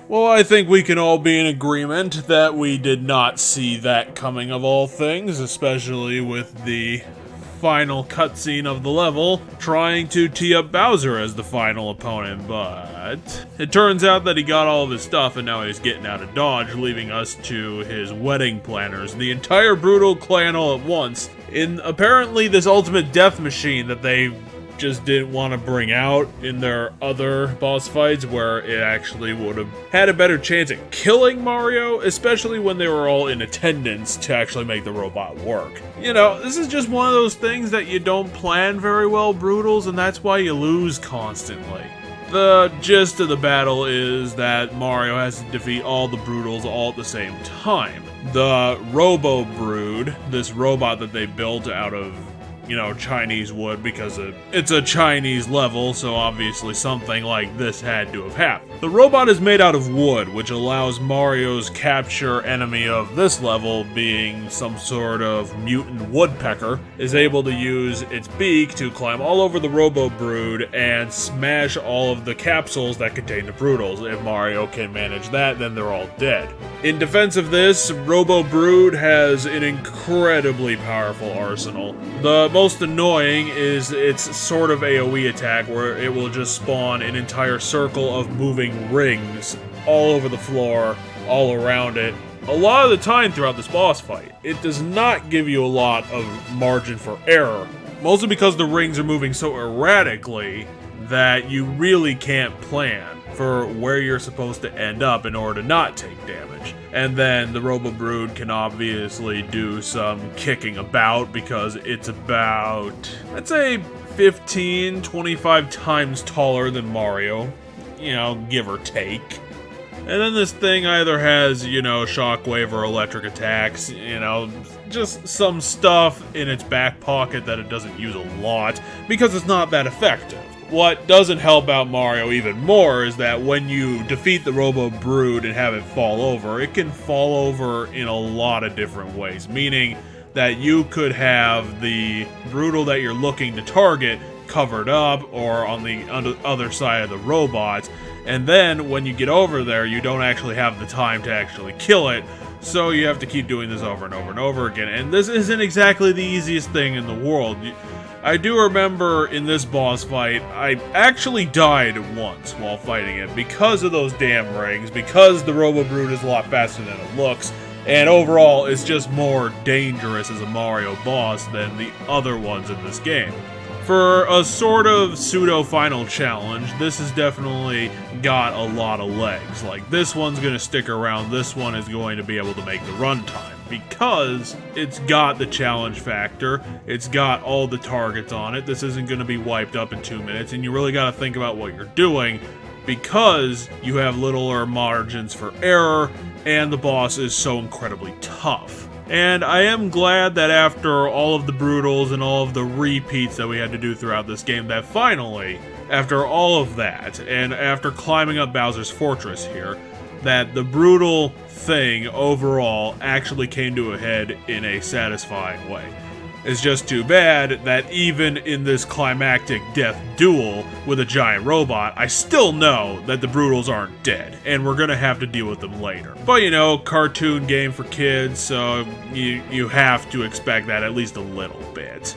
Well, I think we can all be in agreement that we did not see that coming of all things, especially with the final cutscene of the level, trying to tee up Bowser as the final opponent, but it turns out that he got all of his stuff and now he's getting out of Dodge, leaving us to his wedding planners, the entire Brutal clan all at once, in apparently this ultimate death machine that they just didn't want to bring out in their other boss fights where it actually would have had a better chance at killing Mario, especially when they were all in attendance to actually make the robot work. You know, this is just one of those things that you don't plan very well, Brutals, and that's why you lose constantly. The gist of the battle is that Mario has to defeat all the Brutals all at the same time. The RoboBrood, this robot that they built out of Chinese wood, because it's a Chinese level, so obviously something like this had to have happened. The robot is made out of wood, which allows Mario's capture enemy of this level, being some sort of mutant woodpecker, is able to use its beak to climb all over the RoboBrood and smash all of the capsules that contain the Brutals. If Mario can manage that, then they're all dead. In defense of this, RoboBrood has an incredibly powerful arsenal. The most annoying is its sort of AoE attack where it will just spawn an entire circle of moving rings all over the floor, all around it, a lot of the time throughout this boss fight. It does not give you a lot of margin for error, mostly because the rings are moving so erratically that you really can't plan for where you're supposed to end up in order to not take damage. And then the RoboBrood can obviously do some kicking about because it's about, I'd say, 15, 25 times taller than Mario, give or take. And then this thing either has, shockwave or electric attacks, just some stuff in its back pocket that it doesn't use a lot because it's not that effective. What doesn't help out Mario even more is that when you defeat the RoboBrood and have it fall over, it can fall over in a lot of different ways, meaning that you could have the Brutal that you're looking to target covered up or on the other side of the robot, and then when you get over there, you don't actually have the time to actually kill it, so you have to keep doing this over and over and over again, and this isn't exactly the easiest thing in the world. I do remember in this boss fight, I actually died once while fighting it because of those damn rings, because the RoboBrood is a lot faster than it looks, and overall it's just more dangerous as a Mario boss than the other ones in this game. For a sort of pseudo-final challenge, this has definitely got a lot of legs. Like, this one's going to stick around, this one is going to be able to make the runtime, because it's got the challenge factor, it's got all the targets on it, this isn't going to be wiped up in 2 minutes, and you really got to think about what you're doing, because you have littler margins for error, and the boss is so incredibly tough. And I am glad that after all of the Brutals and all of the repeats that we had to do throughout this game, that finally, after all of that, and after climbing up Bowser's Fortress here, that the Brutal thing overall actually came to a head in a satisfying way. It's just too bad that even in this climactic death duel with a giant robot, I still know that the Brutals aren't dead, and we're gonna have to deal with them later. But cartoon game for kids, so you have to expect that at least a little bit.